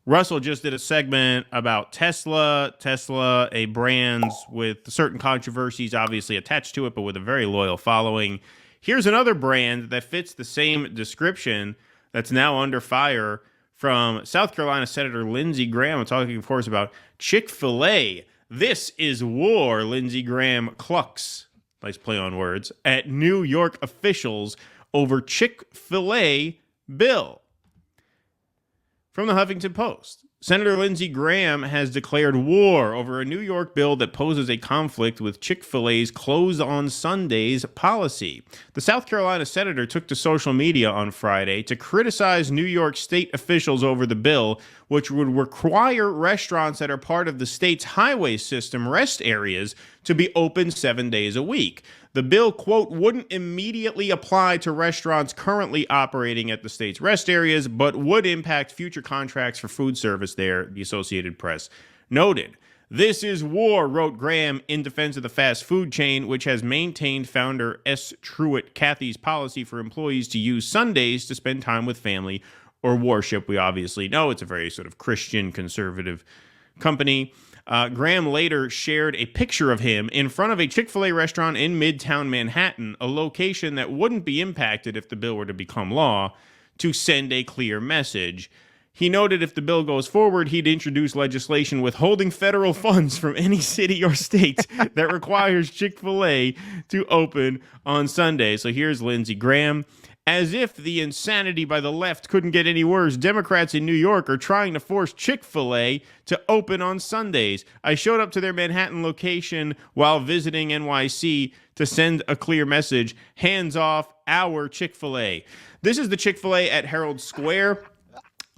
Russell just did a segment about Tesla. Tesla, a brand with certain controversies obviously attached to it, but with a very loyal following. Here's another brand that fits the same description that's now under fire from South Carolina Senator Lindsey Graham. I'm talking, of course, about Chick Fil A. This is war, Lindsey Graham clucks, nice play on words, at New York officials over Chick Fil A bill. From the Huffington Post, Senator Lindsey Graham has declared war over a New York bill that poses a conflict with Chick Fil A's close on Sundays policy. The South Carolina senator took to social media on Friday to criticize New York state officials over the bill, which would require restaurants that are part of the state's highway system rest areas to be open 7 days a week. The bill, quote, wouldn't immediately apply to restaurants currently operating at the state's rest areas, but would impact future contracts for food service there, the Associated Press noted. This is war, wrote Graham in defense of the fast food chain, which has maintained founder S. Truett Cathy's policy for employees to use Sundays to spend time with family or worship. We obviously know it's a very sort of Christian conservative company. Graham later shared a picture of him in front of a Chick Fil A restaurant in Midtown Manhattan, a location that wouldn't be impacted if the bill were to become law, to send a clear message. He noted if the bill goes forward, he'd introduce legislation withholding federal funds from any city or state that requires Chick Fil A to open on Sunday. So here's Lindsey Graham. As if the insanity by the left couldn't get any worse, Democrats in New York are trying to force Chick Fil A to open on Sundays. I showed up to their Manhattan location while visiting NYC to send a clear message. Hands off our Chick Fil A. This is the Chick Fil A at Herald Square.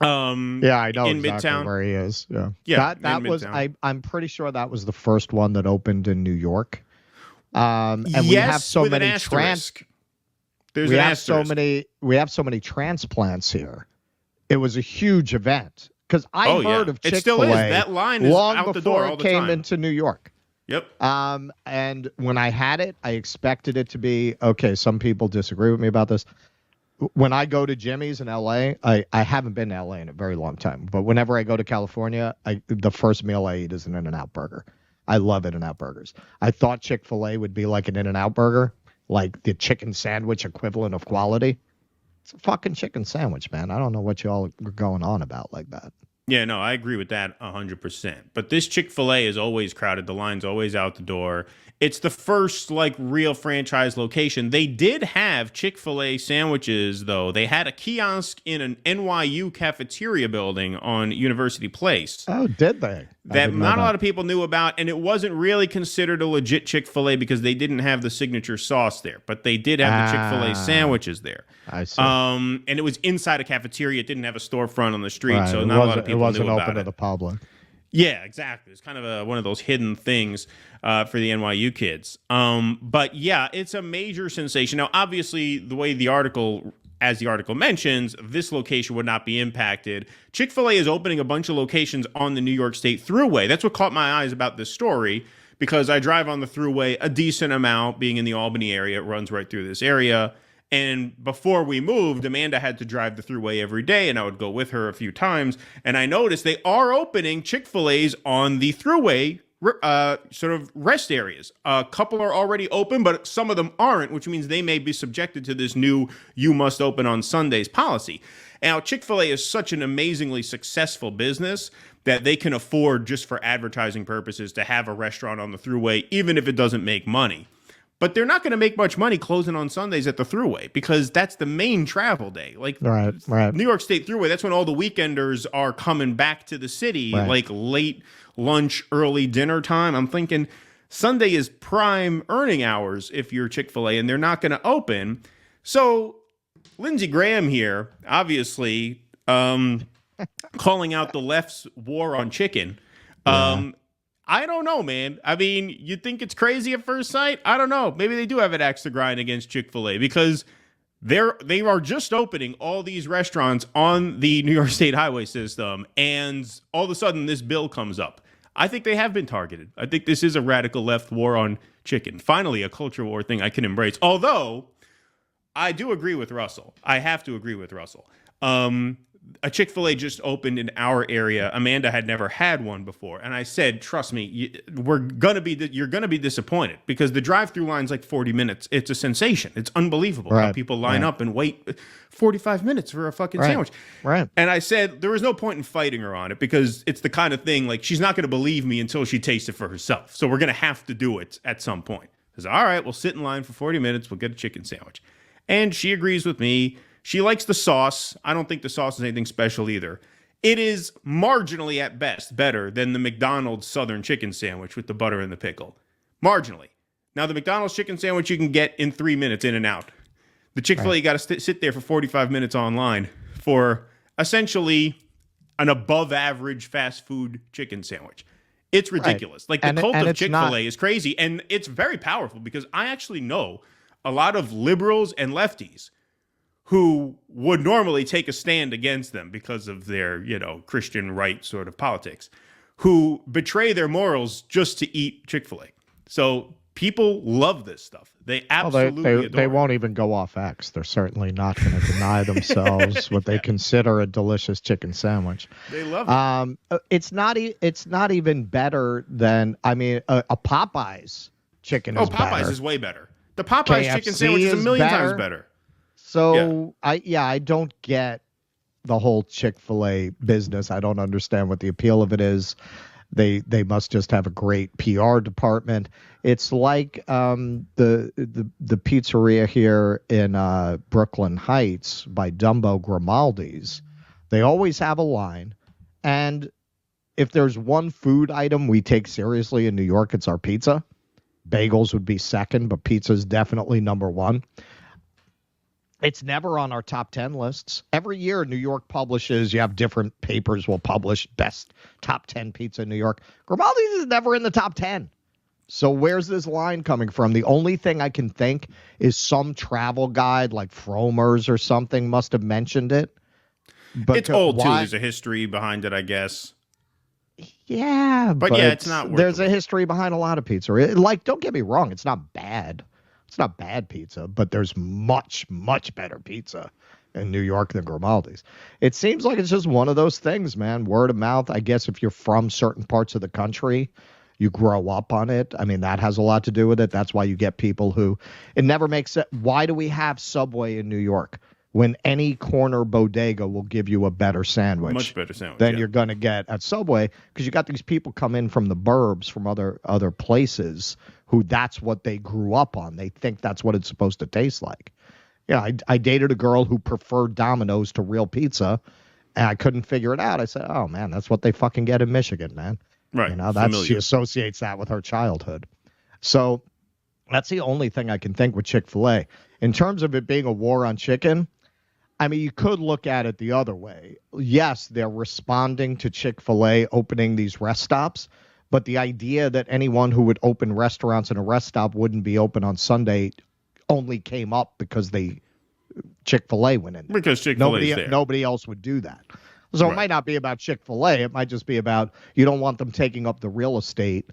Yeah, I know in exactly Midtown. where he is. Yeah, that was. Midtown. I'm pretty sure that was the first one that opened in New York. And yes, we have so with many an asterisk. There's we an have asterisk. we have so many transplants here. It was a huge event because I heard of Chick Fil A. It still is. That line is long out the before door all it the came time. into New York. Yep. And when I had it, I expected it to be okay. Some people disagree with me about this. When I go to Jimmy's in LA, I haven't been to LA in a very long time, but whenever I go to California, the first meal I eat is an In-N-Out burger. I love In-N-Out burgers. I thought Chick Fil A would be like an In-N-Out burger, like the chicken sandwich equivalent of quality. It's a fucking chicken sandwich, man. I don't know what y'all are going on about like that. Yeah, no, I agree with that 100%. But this Chick Fil A is always crowded. The line's always out the door. It's the first like real franchise location. They did have Chick Fil A sandwiches, though. They had a kiosk in an NYU cafeteria building on University Place. Oh, did they? That not a lot of people knew about, and it wasn't really considered a legit Chick Fil A because they didn't have the signature sauce there, but they did have the Chick Fil A sandwiches there. I see. And it was inside a cafeteria. It didn't have a storefront on the street, Right. so not a lot of people knew about it. It wasn't open to the public. Yeah, exactly. It's kind of one of those hidden things for the NYU kids. But yeah, it's a major sensation. Now, obviously, the way the article mentions, this location would not be impacted. Chick Fil A is opening a bunch of locations on the New York State Throughway. That's what caught my eyes about this story, because I drive on the Throughway a decent amount, being in the Albany area. It runs right through this area. And before we moved, Amanda had to drive the Throughway every day, and I would go with her a few times. And I noticed they are opening Chick Fil A's on the Throughway sort of rest areas. A couple are already open, but some of them aren't, which means they may be subjected to this new "you must open on Sundays" policy. Now, Chick Fil A is such an amazingly successful business that they can afford, just for advertising purposes, to have a restaurant on the Throughway, even if it doesn't make money. But they're not going to make much money closing on Sundays at the Throughway, because that's the main travel day. Like right. New York State Throughway, that's when all the weekenders are coming back to the city, Right. like late lunch, early dinner time. I'm thinking Sunday is prime earning hours if you're Chick Fil A, and they're not going to open. So Lindsey Graham here, obviously, calling out the left's war on chicken. I don't know, man. I mean, you think it's crazy at first sight? I don't know. Maybe they do have an axe to grind against Chick Fil A, because they are just opening all these restaurants on the New York State highway system, and all of a sudden this bill comes up. I think they have been targeted. I think this is a radical left war on chicken. Finally, a culture war thing I can embrace. Although I do agree with Russell. I have to agree with Russell. a Chick Fil A just opened in our area. Amanda had never had one before, and I said, "Trust me, you're gonna be disappointed because the drive-through line's like 40 minutes. It's a sensation. It's unbelievable how people line up and wait 45 minutes for a fucking sandwich." Right. And I said there was no point in fighting her on it because it's the kind of thing like she's not going to believe me until she tastes it for herself. So we're going to have to do it at some point. I said, all right, we'll sit in line for 40 minutes. We'll get a chicken sandwich. And she agrees with me. She likes the sauce. I don't think the sauce is anything special either. It is marginally at best better than the McDonald's Southern chicken sandwich with the butter and the pickle. Marginally. Now, the McDonald's chicken sandwich you can get in 3 minutes in and out. The Chick Fil A, you got to sit there for 45 minutes online for essentially an above average fast food chicken sandwich. It's ridiculous. Like the cult of Chick Fil A is crazy. And it's very powerful because I actually know a lot of liberals and lefties who would normally take a stand against them because of their, Christian right sort of politics, who betray their morals just to eat Chick Fil A. So people love this stuff. They absolutely adore they won't even go off X. They're certainly not going to deny themselves what they consider a delicious chicken sandwich. They love it. It's not even better than, a Popeyes chicken is better. Popeyes is way better. The Popeyes KFC chicken sandwich is a million times better. So I don't get the whole Chick Fil A business. I don't understand what the appeal of it is. They must just have a great PR department. It's like the pizzeria here in Brooklyn Heights by Dumbo Grimaldi's. They always have a line, and if there's one food item we take seriously in New York, it's our pizza. Bagels would be second, but pizza is definitely number one. It's never on our top 10 lists. Every year, New York publishes, you have different papers will publish best top 10 pizza in New York. Grimaldi's is never in the top 10. So where's this line coming from? The only thing I can think is some travel guide like Frommer's or something must have mentioned it. But it's old, too. There's a history behind it, I guess. Yeah, but yeah, it's not worth There's a history behind a lot of pizza. Like, don't get me wrong, it's not bad. It's not bad pizza, but there's much, much better pizza in New York than Grimaldi's. It seems like it's just one of those things, man. Word of mouth. I guess if you're from certain parts of the country, you grow up on it. I mean, that has a lot to do with it. That's why you get people who it never makes sense. Why do we have Subway in New York when any corner bodega will give you a better sandwich? Much better sandwich than you're going to get at Subway, because you got these people come in from the burbs, from other places, who that's what they grew up on. They think that's what it's supposed to taste like. Yeah, I dated a girl who preferred Domino's to real pizza, and I couldn't figure it out. I said, "Oh man, that's what they fucking get in Michigan, man." Right. She associates that with her childhood. So that's the only thing I can think with Chick Fil A. In terms of it being a war on chicken, I mean, you could look at it the other way. Yes, they're responding to Chick Fil A opening these rest stops. But the idea that anyone who would open restaurants in a rest stop wouldn't be open on Sunday only came up because Chick Fil A went in there. Because Chick Fil A is there. Nobody else would do that. So It might not be about Chick Fil A. It might just be about you don't want them taking up the real estate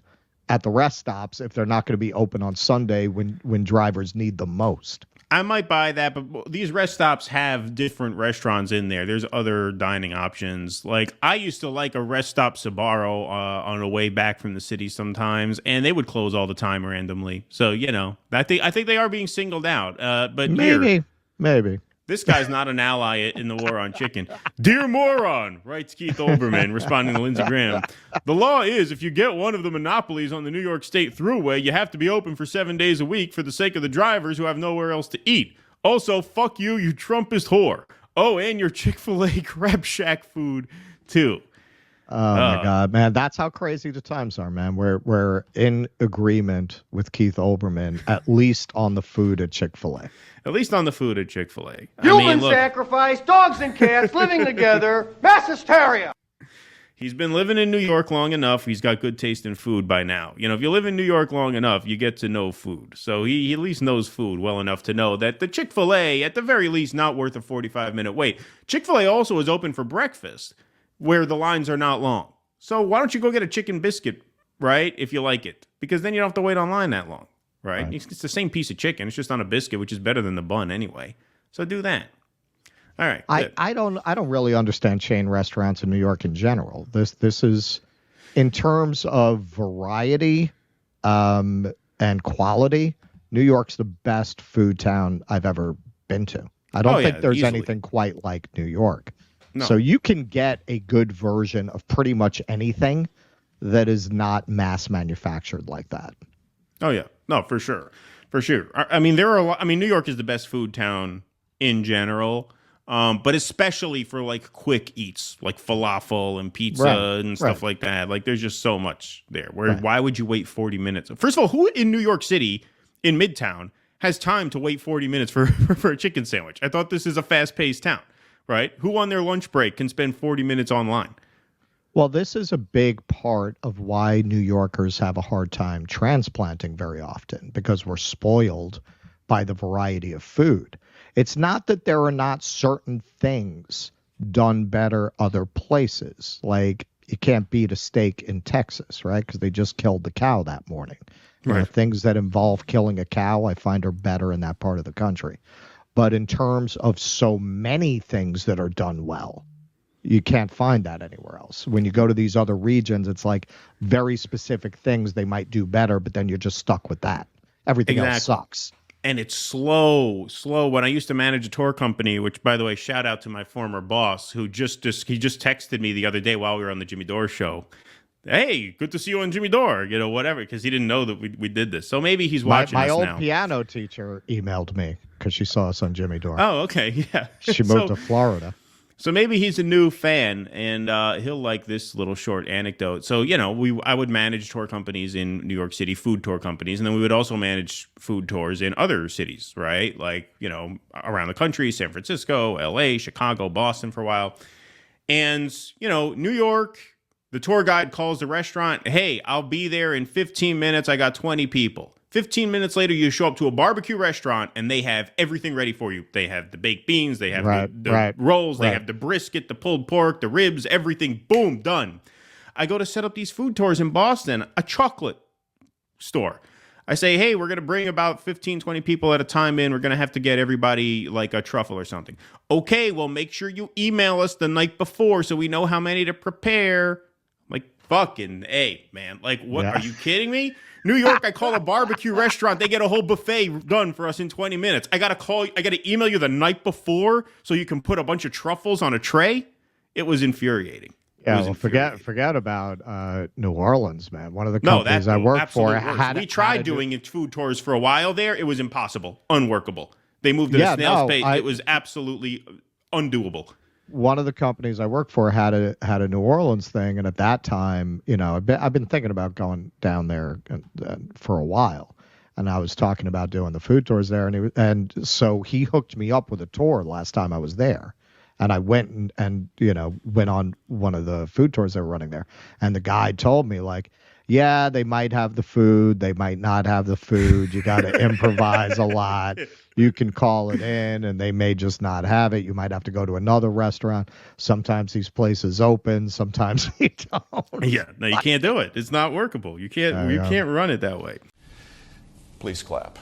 at the rest stops if they're not going to be open on Sunday when drivers need them most. I might buy that, but these rest stops have different restaurants in there. There's other dining options. Like, I used to like a rest stop Sbarro on the way back from the city sometimes, and they would close all the time randomly. So, I think they are being singled out. But maybe. This guy's not an ally in the war on chicken. Dear moron, writes Keith Olbermann, responding to Lindsey Graham. The law is if you get one of the monopolies on the New York State Throughway, you have to be open for 7 days a week for the sake of the drivers who have nowhere else to eat. Also, fuck you, you Trumpist whore. Oh, and your Chick Fil A Crab Shack food, too. Oh, my God, man. That's how crazy the times are, man. We're in agreement with Keith Olbermann, at least on the food at Chick Fil A. At least on the food at Chick Fil A. Human sacrifice, dogs and cats living together, mass hysteria. He's been living in New York long enough. He's got good taste in food by now. If you live in New York long enough, you get to know food. So he at least knows food well enough to know that the Chick Fil A, at the very least, not worth a 45-minute wait. Chick Fil A also is open for breakfast, where the lines are not long. So why don't you go get a chicken biscuit, right, if you like it? Because then you don't have to wait online that long, right? It's the same piece of chicken. It's just on a biscuit, which is better than the bun anyway. So do that. All right. Good. I don't really understand chain restaurants in New York in general. This is in terms of variety and quality. New York's the best food town I've ever been to. I don't think there's easily. anything quite like New York. No. So you can get a good version of pretty much anything that is not mass manufactured like that. Oh yeah, no, for sure, for sure. I mean, there are a lot. I mean, New York is the best food town in general, but especially for like quick eats, like falafel and pizza and stuff like that. Like, there's just so much there. Why would you wait 40 minutes? First of all, who in New York City in Midtown has time to wait 40 minutes for a chicken sandwich? I thought this is a fast-paced town, right? Who on their lunch break can spend 40 minutes online? Well, this is a big part of why New Yorkers have a hard time transplanting very often, because we're spoiled by the variety of food. It's not that there are not certain things done better other places. Like, you can't beat a steak in Texas, right? Because they just killed the cow that morning. You know, things that involve killing a cow, I find are better in that part of the country. But in terms of so many things that are done well, you can't find that anywhere else. When you go to these other regions, it's like very specific things they might do better, but then you're just stuck with that. Everything else sucks. And it's slow. When I used to manage a tour company, which, by the way, shout out to my former boss, who just texted me the other day while we were on the Jimmy Dore show. Hey, good to see you on Jimmy Dore, whatever, because he didn't know that we did this. So maybe he's watching us now. My old piano teacher emailed me because she saw us on Jimmy Dore. Oh, okay, yeah. She moved to Florida. So maybe he's a new fan, and he'll like this little short anecdote. So, I would manage tour companies in New York City, food tour companies, and then we would also manage food tours in other cities, right? Like, around the country, San Francisco, LA, Chicago, Boston for a while. And, New York, the tour guide calls the restaurant, hey, I'll be there in 15 minutes. I got 20 people. 15 minutes later, you show up to a barbecue restaurant, and they have everything ready for you. They have the baked beans, they have the rolls, they have the brisket, the pulled pork, the ribs, everything. Boom, done. I go to set up these food tours in Boston, a chocolate store. I say, hey, we're going to bring about 15, 20 people at a time in. We're going to have to get everybody like a truffle or something. Okay, well, make sure you email us the night before so we know how many to prepare. Like, fucking A, man. Like, what? Are you kidding me? New York, I call a barbecue restaurant. They get a whole buffet done for us in 20 minutes. I got to email you the night before so you can put a bunch of truffles on a tray. It was infuriating. Yeah, well, forget about New Orleans, man. One of the companies I worked for we tried doing food tours for a while there. It was impossible, unworkable. They moved at a snail's pace. It was absolutely undoable. One of the companies I worked for had a New Orleans thing, and at that time, I've been thinking about going down there for a while, and I was talking about doing the food tours there, and so he hooked me up with a tour last time I was there, and I went and went on one of the food tours they were running there, and the guide told me, like, yeah, they might have the food, they might not have the food. You got to improvise a lot. You can call it in, and they may just not have it. You might have to go to another restaurant. Sometimes these places open, sometimes they don't. Yeah, no, you can't do it. It's not workable. You can't run it that way. Please clap.